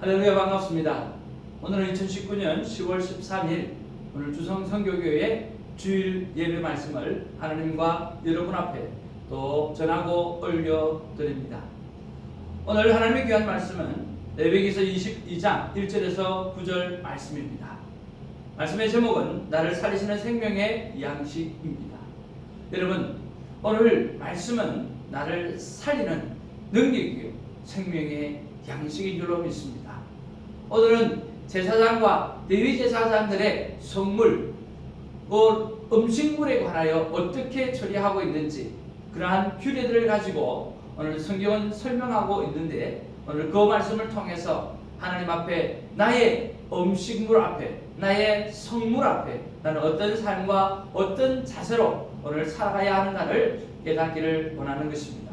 할렐루야, 반갑습니다. 오늘은 2019년 10월 13일 오늘 주성선교교회의 주일 예배 말씀을 하나님과 여러분 앞에 또 전하고 올려드립니다. 오늘 하나님의 귀한 말씀은 레위기서 22장 1절에서 9절 말씀입니다. 말씀의 제목은 나를 살리시는 생명의 양식입니다. 여러분, 오늘 말씀은 나를 살리는 능력이요 생명의 양식인 줄로 믿습니다. 오늘은 제사장과 레위 제사장들의 성물, 음식물에 관하여 어떻게 처리하고 있는지 그러한 규례들을 가지고 오늘 성경은 설명하고 있는데, 오늘 그 말씀을 통해서 하나님 앞에 나의 음식물 앞에, 나의 성물 앞에 나는 어떤 삶과 어떤 자세로 오늘 살아가야 하는가를 깨닫기를 원하는 것입니다.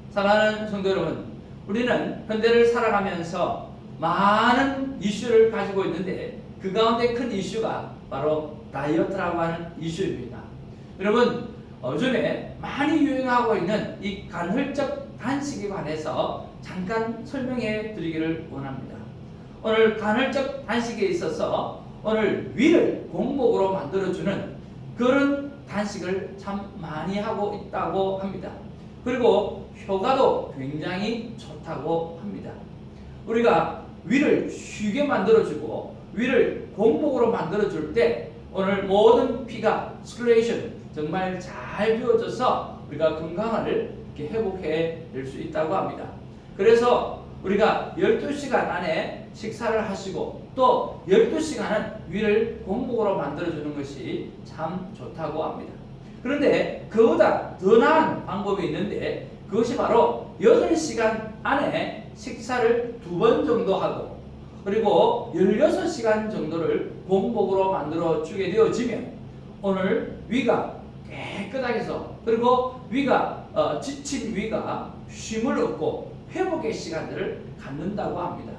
사랑하는 성도 여러분, 우리는 현대를 살아가면서 많은 이슈를 가지고 있는데 그 가운데 큰 이슈가 바로 다이어트라고 하는 이슈입니다. 여러분, 요즘에 많이 유행하고 있는 이 간헐적 단식에 관해서 잠깐 설명해 드리기를 원합니다. 오늘 간헐적 단식에 있어서 오늘 위를 공복으로 만들어주는 그런 단식을 참 많이 하고 있다고 합니다. 그리고 효과도 굉장히 좋다고 합니다. 우리가 위를 쉬게 만들어주고 위를 공복으로 만들어줄 때 오늘 모든 피가 스크레이션 정말 잘 비워져서 우리가 건강을 이렇게 회복해 낼 수 있다고 합니다. 그래서 우리가 12시간 안에 식사를 하시고 또 12시간은 위를 공복으로 만들어주는 것이 참 좋다고 합니다. 그런데 그보다 더 나은 방법이 있는데 그것이 바로 8시간 안에 식사를 2번 정도 하고 그리고 16시간 정도를 공복으로 만들어 주게 되어지면 오늘 위가 깨끗하게 해서 그리고 위가 지친 위가 쉼을 얻고 회복의 시간들을 갖는다고 합니다.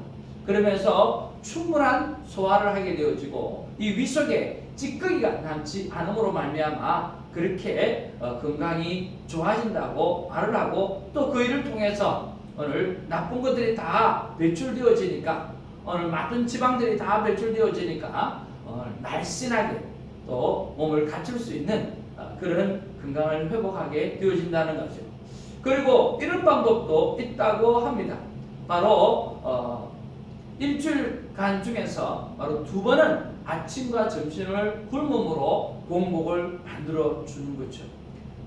그러면서 충분한 소화를 하게 되어지고 이 위 속에 찌꺼기가 남지 않음으로 말미암아 그렇게 건강이 좋아진다고 말을 하고 또 그 일을 통해서 오늘 나쁜 것들이 다 배출되어지니까 오늘 나쁜 지방들이 다 배출되어지니까 날씬하게 또 몸을 갖출 수 있는 그런 건강을 회복하게 되어진다는 거죠. 그리고 이런 방법도 있다고 합니다. 바로 일주일간 중에서 바로 2번은 아침과 점심을 굶음으로 공복을 만들어 주는 거죠.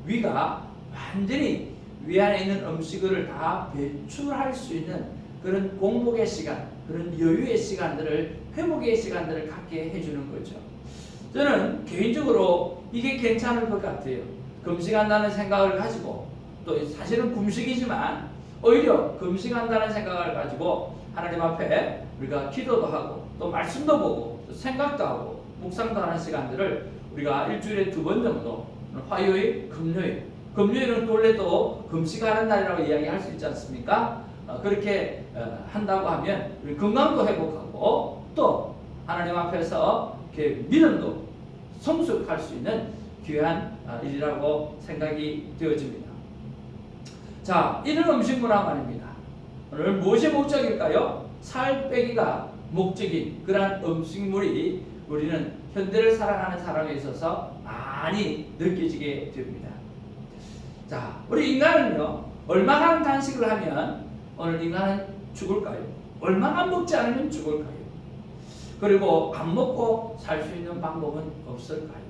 위가 완전히 위 안에 있는 음식을 다 배출할 수 있는 그런 공복의 시간, 그런 여유의 시간들을, 회복의 시간들을 갖게 해주는 거죠. 저는 개인적으로 이게 괜찮을 것 같아요. 금식한다는 생각을 가지고 또 사실은 금식이지만 오히려 금식한다는 생각을 가지고 하나님 앞에 우리가 기도도 하고 또 말씀도 보고 또 생각도 하고 묵상도 하는 시간들을 우리가 일주일에 2번 정도, 화요일, 금요일은 또 원래 또 금식하는 날이라고 이야기할 수 있지 않습니까? 그렇게 한다고 하면 우리 건강도 회복하고 또 하나님 앞에서 이렇게 믿음도 성숙할 수 있는 귀한 일이라고 생각이 되어집니다. 자, 이런 음식 문화 말입니다. 오늘 무엇이 목적일까요? 살 빼기가 목적인 그러한 음식물이 우리는 현대를 살아가는 사람에 있어서 많이 느껴지게 됩니다. 자, 우리 인간은요, 얼마간 단식을 하면 오늘 인간은 죽을까요? 얼마간 먹지 않으면 죽을까요? 그리고 안 먹고 살 수 있는 방법은 없을까요?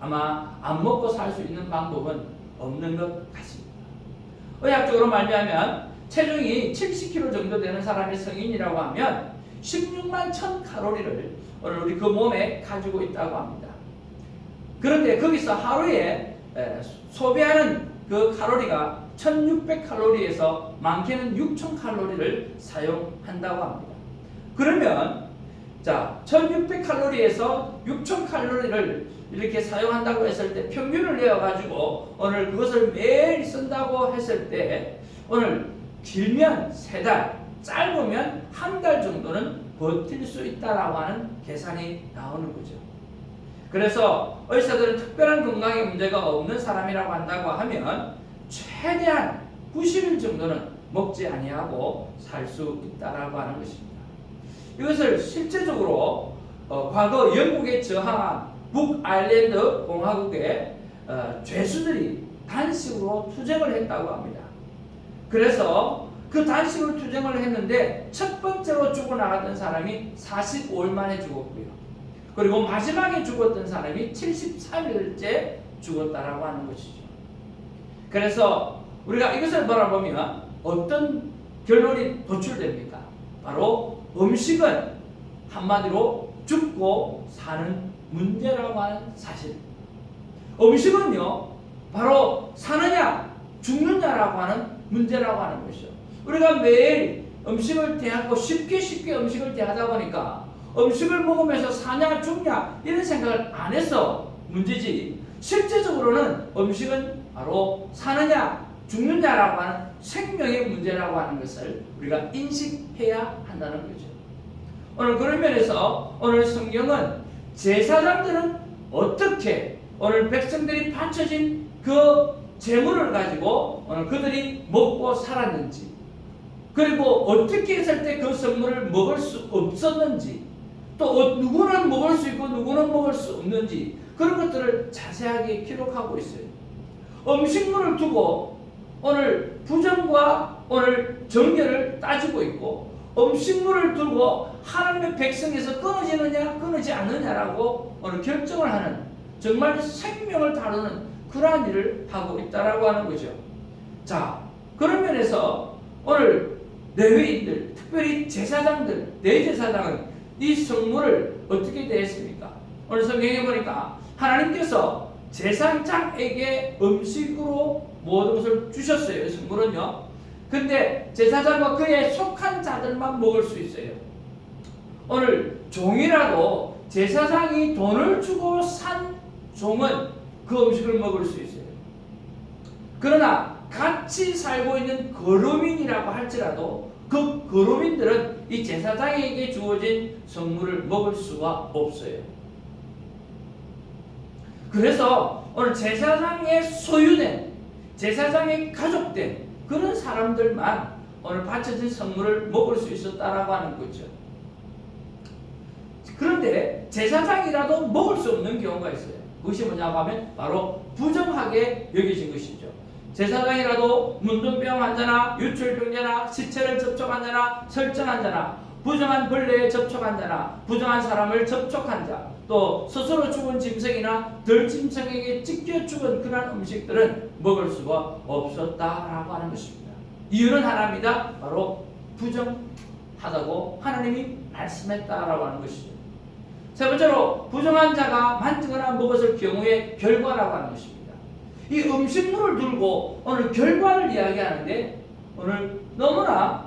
아마 안 먹고 살 수 있는 방법은 없는 것 같습니다. 의학적으로 말하면 체중이 70kg 정도 되는 사람이 성인이라고 하면 16만 1000 칼로리를 오늘 우리 그 몸에 가지고 있다고 합니다. 그런데 거기서 하루에 소비하는 그 칼로리가 1600 칼로리에서 많게는 6000 칼로리를 사용한다고 합니다. 그러면 자, 1600 칼로리에서 6000 칼로리를 이렇게 사용한다고 했을 때 평균을 내어가지고 오늘 그것을 매일 쓴다고 했을 때 오늘 길면 3달, 짧으면 1달 정도는 버틸 수 있다라고 하는 계산이 나오는 거죠. 그래서 의사들은 특별한 건강에 문제가 없는 사람이라고 한다고 하면 최대한 90일 정도는 먹지 아니하고 살 수 있다라고 하는 것입니다. 이것을 실제적으로 과거 영국에 저항한 북아일랜드 공화국의 죄수들이 단식으로 투쟁을 했다고 합니다. 그래서 그 단식으로 투쟁을 했는데 첫 번째로 죽어나갔던 사람이 45일 만에 죽었고요. 그리고 마지막에 죽었던 사람이 73일째 죽었다라고 하는 것이죠. 그래서 우리가 이것을 바라보면 어떤 결론이 도출됩니까? 바로 음식은 한마디로 죽고 사는 문제라고 하는 사실. 음식은요, 바로 사느냐 죽느냐라고 하는 문제라고 하는 것이죠. 우리가 매일 음식을 대하고 쉽게 음식을 대하다 보니까 음식을 먹으면서 사냐 죽냐 이런 생각을 안 해서 문제지, 실제적으로는 음식은 바로 사느냐 죽느냐라고 하는 생명의 문제라고 하는 것을 우리가 인식해야 한다는 거죠. 오늘 그런 면에서 오늘 성경은 제사장들은 어떻게 오늘 백성들이 바쳐진 그 재물을 가지고 오늘 그들이 먹고 살았는지, 그리고 어떻게 했을 때 그 성물을 먹을 수 없었는지, 또 누구는 먹을 수 있고 누구는 먹을 수 없는지 그런 것들을 자세하게 기록하고 있어요. 음식물을 두고 오늘 부정과 오늘 정결을 따지고 있고, 음식물을 두고 하나님의 백성에서 끊어지느냐 끊어지지 않느냐라고 오늘 결정을 하는, 정말 생명을 다루는 그러한 일을 하고 있다라고 하는 거죠. 자, 그런 면에서 오늘 레위인들, 특별히 제사장들, 대제사장은 이 성물을 어떻게 대했습니까? 오늘 성경에 보니까 하나님께서 제사장에게 음식으로 모든 것을 주셨어요. 성물은요. 근데 제사장과 그에 속한 자들만 먹을 수 있어요. 오늘 종이라도 제사장이 돈을 주고 산 종은 그 음식을 먹을 수 있어요. 그러나 같이 살고 있는 거류민이라고 할지라도 그 거류민들은 이 제사장에게 주어진 성물을 먹을 수가 없어요. 그래서 오늘 제사장의 소유된, 제사장의 가족된 그런 사람들만 오늘 바쳐진 성물을 먹을 수 있었다라고 하는 거죠. 그런데 제사장이라도 먹을 수 없는 경우가 있어요. 그것이 뭐냐고 하면 바로 부정하게 여겨진 것이죠. 제사장이라도 문둥병 환자나 유출병자나 시체를 접촉한 자나 설정한 자나 부정한 벌레에 접촉한 자나 부정한 사람을 접촉한 자, 또 스스로 죽은 짐승이나 들짐승에게 찢겨 죽은 그런 음식들은 먹을 수가 없었다라고 하는 것입니다. 이유는 하나입니다. 바로 부정하다고 하나님이 말씀했다라고 하는 것이죠. 세 번째로 부정한 자가 만지거나 먹었을 경우의 결과라고 하는 것입니다. 이 음식물을 들고 오늘 결과를 이야기하는데 오늘 너무나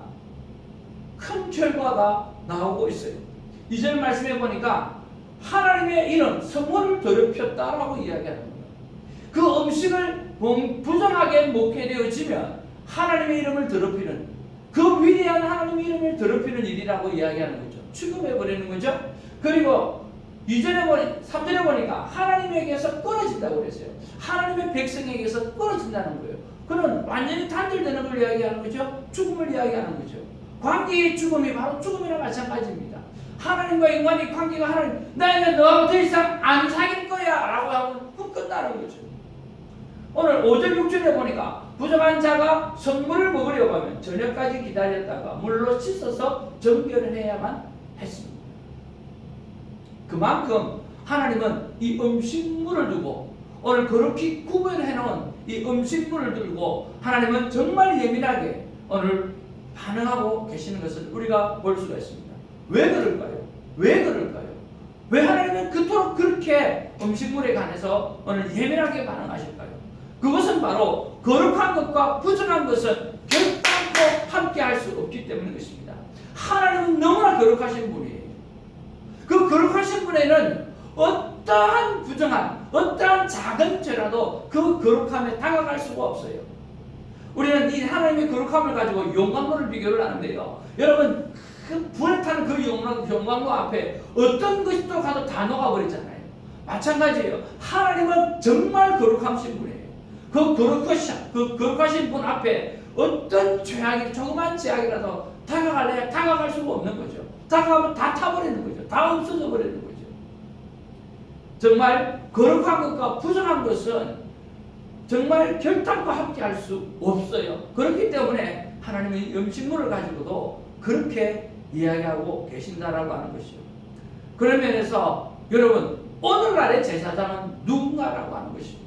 큰 결과가 나오고 있어요. 2절 말씀해 보니까 하나님의 이름 성물을 더럽혔다라고 이야기하는 거예요. 그 음식을 부정하게 먹게 되어지면 하나님의 이름을 더럽히는, 그 위대한 하나님의 이름을 더럽히는 일이라고 이야기하는 거죠. 취급해 버리는 거죠. 그리고 3절에 보니까 하나님에게서 끊어진다고 그랬어요. 하나님의 백성에게서 끊어진다는 거예요. 그는 완전히 단절되는 걸 이야기하는 거죠. 죽음을 이야기하는 거죠. 관계의 죽음이 바로 죽음이나 마찬가지입니다. 하나님과 인간의 관계가 하나님, 나 이제 너하고 더 이상 안 사귈 거야 라고 하면 그 끝나는 거죠. 오늘 5절 6절에 보니까 부정한 자가 성물을 먹으려고 하면 저녁까지 기다렸다가 물로 씻어서 정결을 해야만 했습니다. 그만큼 하나님은 이 음식물을 두고 오늘 그렇게 구별해 놓은 이 음식물을 들고 하나님은 정말 예민하게 오늘 반응하고 계시는 것을 우리가 볼 수가 있습니다. 왜 그럴까요? 왜 그럴까요? 왜 하나님은 그토록 그렇게 음식물에 관해서 오늘 예민하게 반응하실까요? 그것은 바로 거룩한 것과 부정한 것은 결단코 함께 할 수 없기 때문인 것입니다. 하나님은 너무나 거룩하신 분이에요. 그 거룩하신 분에는 어떠한 부정한, 어떠한 작은 죄라도 그 거룩함에 다가갈 수가 없어요. 우리는 이 하나님의 거룩함을 가지고 용광로를 비교를 하는데요. 여러분, 그 불에 타는 그 용광로 앞에 어떤 것이 또 가도 다 녹아버리잖아요. 마찬가지예요. 하나님은 정말 거룩하신 분이에요. 그 거룩하신 분 앞에 어떤 죄악이, 조그만 죄악이라도 다가갈 수가 없는 거죠. 다가가면 다 타버리는 거죠. 다 없어져 버리는 거죠. 정말 거룩한 것과 부정한 것은 정말 결단과 함께 할 수 없어요. 그렇기 때문에 하나님의 음식물을 가지고도 그렇게 이야기하고 계신다라고 하는 것이요. 그런 면에서 여러분, 오늘날의 제사장은 누군가라고 하는 것입니다.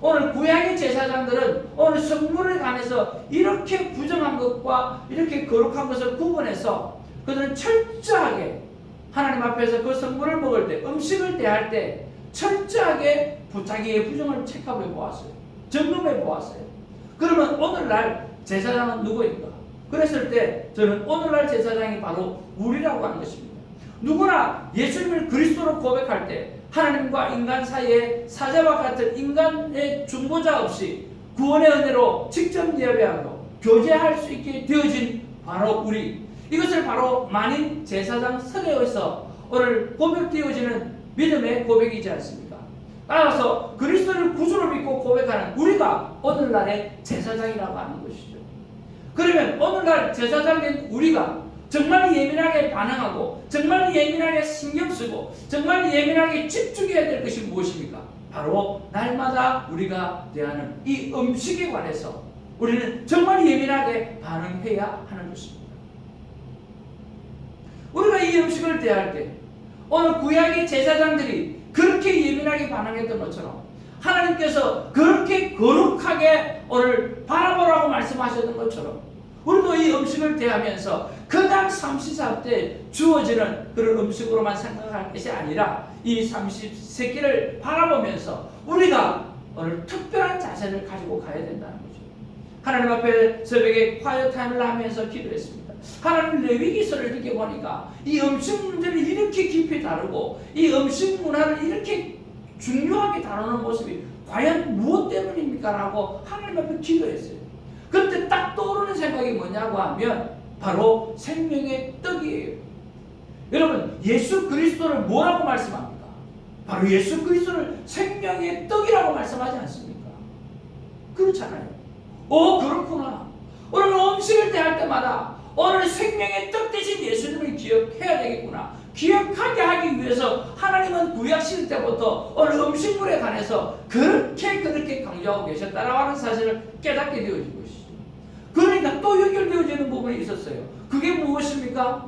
오늘 구약의 제사장들은 오늘 성물에 관해서 이렇게 부정한 것과 이렇게 거룩한 것을 구분해서 그들은 철저하게 하나님 앞에서 그 성물을 먹을 때, 음식을 대할 때 철저하게 자기의 부정을 체크해 보았어요. 점검해 보았어요. 그러면 오늘날 제사장은 누구인가? 그랬을 때 저는 오늘날 제사장이 바로 우리라고 하는 것입니다. 누구나 예수님을 그리스도로 고백할 때 하나님과 인간 사이에 사자와 같은 인간의 중보자 없이 구원의 은혜로 직접 예배하고 교제할 수 있게 되어진 바로 우리, 이것을 바로 만인 제사장 설에서 오늘 고백되어지는 믿음의 고백이지 않습니까? 따라서 그리스도를 구주로 믿고 고백하는 우리가 오늘날의 제사장이라고 하는 것이죠. 그러면 오늘날 제사장인 우리가 정말 예민하게 반응하고 정말 예민하게 신경 쓰고 정말 예민하게 집중해야 될 것이 무엇입니까? 바로 날마다 우리가 대하는 이 음식에 관해서 우리는 정말 예민하게 반응해야 하는 것입니다. 우리가 이 음식을 대할 때 오늘 구약의 제사장들이 그렇게 예민하게 반응했던 것처럼 하나님께서 그렇게 거룩하게 오늘 바라보라고 말씀하셨던 것처럼 우리도 이 음식을 대하면서 그냥 삼시사 때 주어지는 그런 음식으로만 생각할 것이 아니라 이 삼시세끼를 바라보면서 우리가 오늘 특별한 자세를 가지고 가야 된다는 거죠. 하나님 앞에 새벽에 콰이어 타임을 하면서 기도했습니다. 하나님 레위기서를 이렇게 보니까 이 음식 문제를 이렇게 깊이 다루고 이 음식 문화를 이렇게 중요하게 다루는 모습이 과연 무엇 때문입니까? 라고 하나님 앞에 기도했어요. 그때 딱 떠오르는 생각이 뭐냐고 하면 바로 생명의 떡이에요. 여러분, 예수 그리스도를 뭐라고 말씀합니까? 바로 예수 그리스도를 생명의 떡이라고 말씀하지 않습니까? 그렇잖아요. 그렇구나. 오늘 음식을 대할 때마다 오늘 생명의 떡 대신 예수님을 기억해야 되겠구나. 기억하게 하기 위해서 하나님은 구약시대 때부터 오늘 음식물에 관해서 그렇게 강조하고 계셨다라고 하는 사실을 깨닫게 되어진 것이죠. 그러니까 또 연결되어지는 부분이 있었어요. 그게 무엇입니까?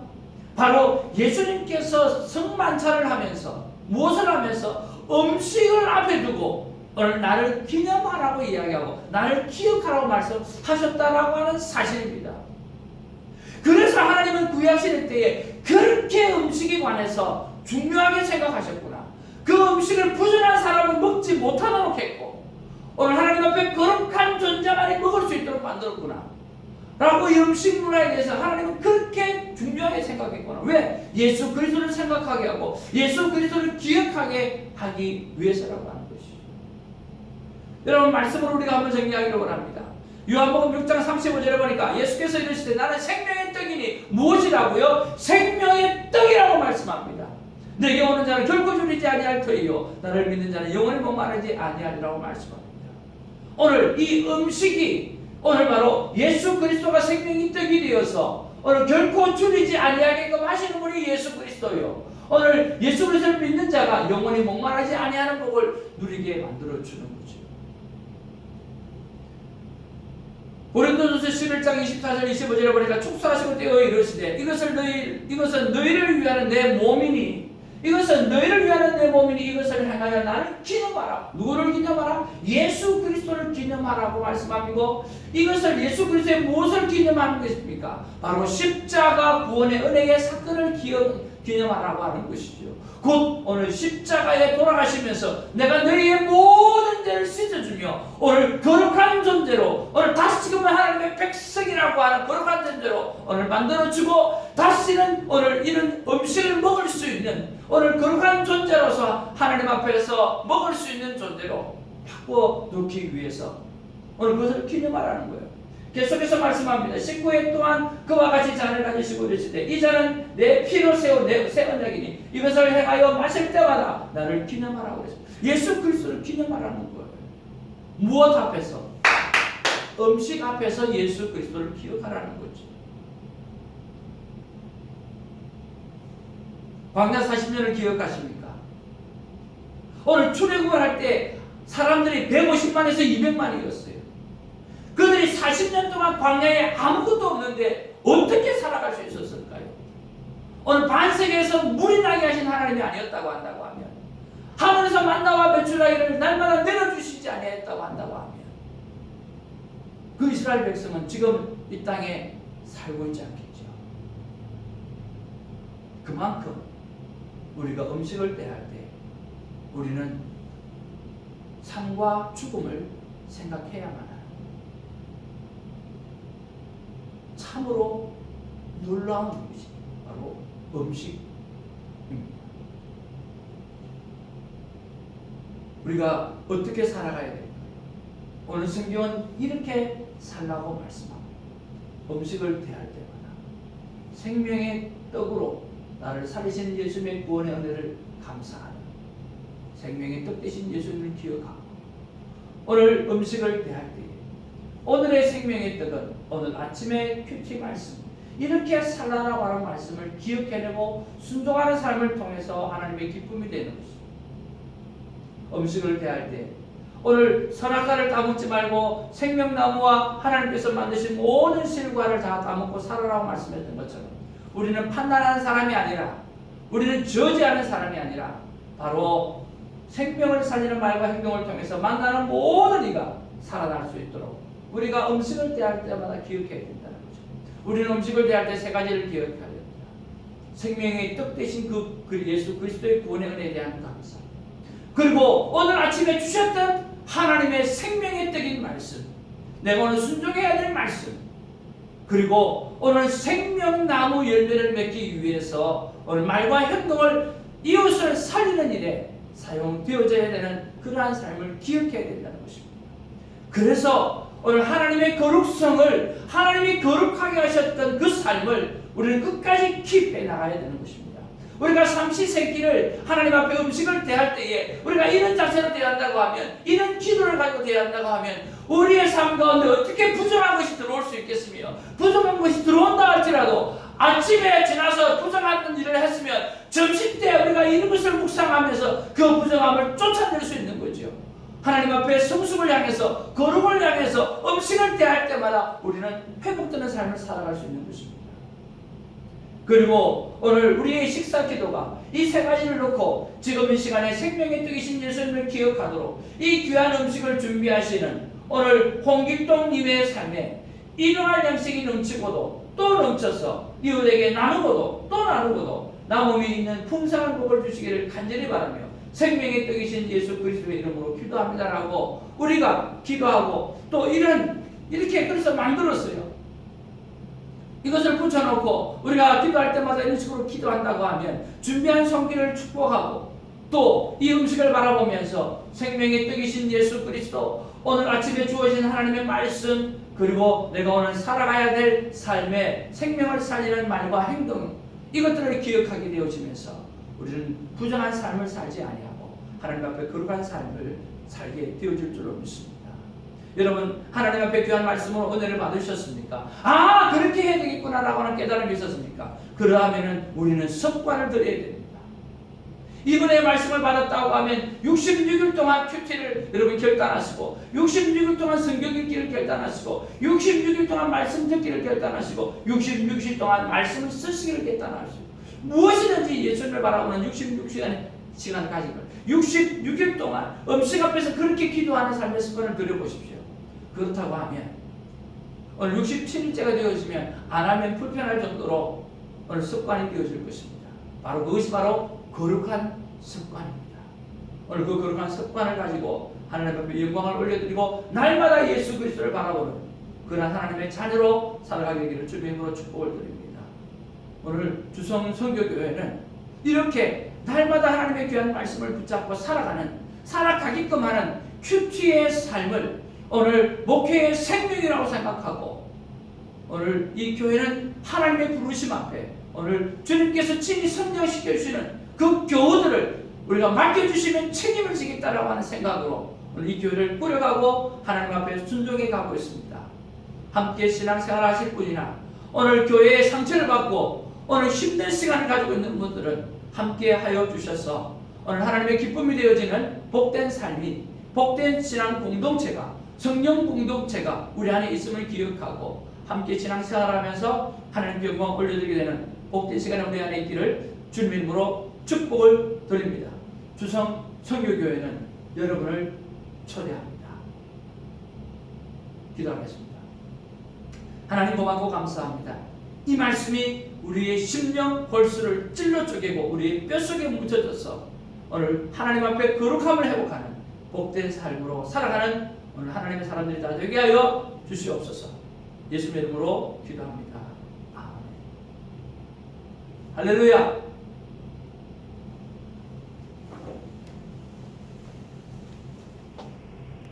바로 예수님께서 성만찬을 하면서 무엇을 하면서 음식을 앞에 두고 오늘 나를 기념하라고 이야기하고 나를 기억하라고 말씀하셨다라고 하는 사실입니다. 그래서 하나님은 구약시대 때에 그렇게 음식에 관해서 중요하게 생각하셨구나. 그 음식을 부정한 사람은 먹지 못하도록 했고 오늘 하나님 앞에 거룩한 존재만이 먹을 수 있도록 만들었구나 라고 이 음식 문화에 대해서 하나님은 그렇게 중요하게 생각했구나. 왜? 예수 그리스도를 생각하게 하고 예수 그리스도를 기억하게 하기 위해서라고 하는 것이죠. 여러분, 말씀을 우리가 한번 정리하기를 원합니다. 요한복음 6장 35절에 보니까 예수께서 이르시되 나는 생명의 떡이니 무엇이라고요? 생명의 떡이라고 말씀합니다. 내게 오는 자는 결코 줄이지 아니할 터이요 나를 믿는 자는 영원히 목마르지 아니하리라고 말씀합니다. 오늘 이 음식이 오늘 바로 예수 그리스도가 생명의 떡이 되어서 오늘 결코 줄이지 아니하게끔 하시는 분이 예수 그리스도요. 오늘 예수 그리스도를 믿는 자가 영원히 목마르지 아니하는 복을 누리게 만들어 주는 거죠. 고린도전서 11장 24절 25절에 보니까 축사하시고 떼어 이르시되 이것은 너희를 위하는 내 몸이니 이것은 너희를 위하는 내 몸이니 이것을 행하여 나를 기념하라. 누구를 기념하라? 예수 그리스도를 기념하라고 말씀하고 이것을 예수 그리스도의 무엇을 기념하는 것입니까? 바로 십자가 구원의 은혜의 사건을 기념하라고 하는 것이죠. 곧 오늘 십자가에 돌아가시면서 내가 너희의 모든 죄를 씻어주며 오늘 거룩한 존재로 오늘 다시금 하나님의 백성이라고 하는 거룩한 존재로 오늘 만들어주고 다시는 오늘 이런 음식을 먹을 수 있는 오늘 거룩한 존재로서 하나님 앞에서 먹을 수 있는 존재로 바꿔 놓기 위해서 오늘 그것을 기념하라는 거예요. 계속해서 말씀합니다. 19회 동안 그와 같이 잔을 가지시고 이르시되 이 잔은 내 피로 세운 새 언약이니 이것을 행하여 마실 때마다 나를 기념하라고 그랬어요. 예수 그리스도를 기념하라는 거예요. 무엇 앞에서? 음식 앞에서 예수 그리스도를 기억하라는 거지. 광야 40년을 기억하십니까? 오늘 출애굽을 할 때 사람들이 150만에서 200만이었어요. 그들이 40년 동안 광야에 아무것도 없는데 어떻게 살아갈 수 있었을까요? 오늘 반세계에서 물이 나게 하신 하나님이 아니었다고 한다고 하면, 하늘에서 만나와 메추라기를 날마다 내려주시지 아니했다고 한다고 하면, 그 이스라엘 백성은 지금 이 땅에 살고 있지 않겠죠. 그만큼 우리가 음식을 대할 때 우리는 삶과 죽음을 생각해야만 하는, 참으로 놀라운 것이 바로 음식입니다. 우리가 어떻게 살아가야 될까? 오늘 성경은 이렇게 살라고 말씀합니다. 음식을 대할 때마다 생명의 떡으로 나를 살리신 예수님의 구원의 은혜를 감사하는, 생명의 떡 되신 예수님을 기억하고, 오늘 음식을 대할 때 오늘의 생명의 떡은 오늘 아침의 큐티 말씀, 이렇게 살라라고 하는 말씀을 기억해내고 순종하는 삶을 통해서 하나님의 기쁨이 되는 것입니다. 음식을 대할 때 오늘 선악과를 따먹지 말고 생명나무와 하나님께서 만드신 모든 실과를 다 따먹고 살아라고 말씀했던 것처럼, 우리는 판단하는 사람이 아니라, 우리는 저지하는 사람이 아니라 바로 생명을 살리는 말과 행동을 통해서 만나는 모든 이가 살아날 수 있도록 우리가 음식을 대할 때마다 기억해야 된다는 거죠. 우리는 음식을 대할 때 세 가지를 기억해야 됩니다. 생명의 떡 되신 그 예수 그리스도의 구원의 은혜에 대한 감사, 그리고 오늘 아침에 주셨던 하나님의 생명의 떡인 말씀, 내가 오늘 순종해야 될 말씀, 그리고 오늘 생명나무 열매를 맺기 위해서 오늘 말과 행동을 이웃을 살리는 일에 사용되어져야 되는 그러한 삶을 기억해야 된다는 것입니다. 그래서 오늘 하나님의 거룩성을, 하나님이 거룩하게 하셨던 그 삶을 우리는 끝까지 킵해 나가야 되는 것입니다. 우리가 삼시세끼를 하나님 앞에 음식을 대할 때에 우리가 이런 자세로 대한다고 하면, 이런 기도를 가지고 대한다고 하면 우리의 삶 가운데 어떻게 부정한 것이 들어올 수 있겠으며, 부정한 것이 들어온다 할지라도 아침에 지나서 부정한 일을 했으면 점심때 우리가 이런 것을 묵상하면서 그 부정함을 쫓아낼 수 있는 거죠. 하나님 앞에 성숙을 향해서, 거룩을 향해서 음식을 대할 때마다 우리는 회복되는 삶을 살아갈 수 있는 것입니다. 그리고 오늘 우리의 식사 기도가 이 세 가지를 놓고 지금 이 시간에 생명의 떡이신 예수님을 기억하도록 이 귀한 음식을 준비하시는 오늘 홍길동님의 삶에 일용할 양식이 넘치고도 또 넘쳐서 이웃에게 나누고도 또 나누고도 남음이 있는 풍성한 복을 주시기를 간절히 바라며 생명의 떡이신 예수 그리스도의 이름으로 기도합니다라고 우리가 기도하고, 또 이렇게 그래서 만들었어요. 이것을 붙여놓고 우리가 기도할 때마다 이런 식으로 기도한다고 하면 준비한 손길을 축복하고, 또 이 음식을 바라보면서 생명의 떡이신 예수 그리스도, 오늘 아침에 주어진 하나님의 말씀, 그리고 내가 오늘 살아가야 될 삶의 생명을 살리는 말과 행동, 이것들을 기억하게 되어지면서 우리는 부정한 삶을 살지 아니하고 하나님 앞에 거룩한 삶을 살게 되어질 줄로 믿습니다. 여러분, 하나님 앞에 귀한 말씀으로 은혜를 받으셨습니까? 아, 그렇게 해야 되겠구나 라고 하는 깨달음이 있었습니까? 그러하면 우리는 습관을 들여야 됩니다. 이분의 말씀을 받았다고 하면 66일 동안 큐티를 여러분 결단하시고, 66일 동안 성경 읽기를 결단하시고, 66일 동안 말씀 듣기를 결단하시고, 66일 동안 말씀을 쓰시기를 결단하시고, 무엇이든지 예수님을 바라보는 66시간을 가지고 66일 동안 음식 앞에서 그렇게 기도하는 삶의 습관을 들여보십시오. 그렇다고 하면 오늘 67일째가 되어지면 안 하면 불편할 정도로 오늘 습관이 되어질 것입니다. 바로 그것이 바로 거룩한 습관입니다. 오늘 그 거룩한 습관을 가지고 하나님 앞에 영광을 올려드리고 날마다 예수 그리스도를 바라보는 그런 하나님의 자녀로 살아가게 되기를 주의 이름으로 축복을 드립니다. 오늘 주성 선교교회는 이렇게 날마다 하나님의 귀한 말씀을 붙잡고 살아가게끔 하는 큐티의 삶을 오늘 목회의 생명이라고 생각하고, 오늘 이 교회는 하나님의 부르심 앞에 오늘 주님께서 친히 성장시켜 주시는 그 교우들을 우리가 맡겨주시면 책임을 지겠다라고 하는 생각으로 오늘 이 교회를 꾸려가고 하나님 앞에 순종해 가고 있습니다. 함께 신앙생활 하실 분이나 오늘 교회의 상처를 받고 오늘 힘든 시간을 가지고 있는 분들은 함께 하여 주셔서 오늘 하나님의 기쁨이 되어지는 복된 삶이, 복된 신앙 공동체가, 성령 공동체가 우리 안에 있음을 기억하고 함께 신앙생활하면서 하나님께 영광 올려드리게 되는 복된 시간이 우리 안에 있기를 주님의 이름으로 축복을 드립니다. 주성 선교교회는 여러분을 초대합니다. 기도하겠습니다. 하나님 고맙고 감사합니다. 이 말씀이 우리의 심령 골수를 찔러 쪼개고 우리의 뼛속에 묻혀져서 오늘 하나님 앞에 거룩함을 회복하는 복된 삶으로 살아가는 오늘 하나님의 사람들이 다 되게 하여 주시옵소서. 예수님의 이름으로 기도합니다. 아멘. 할렐루야.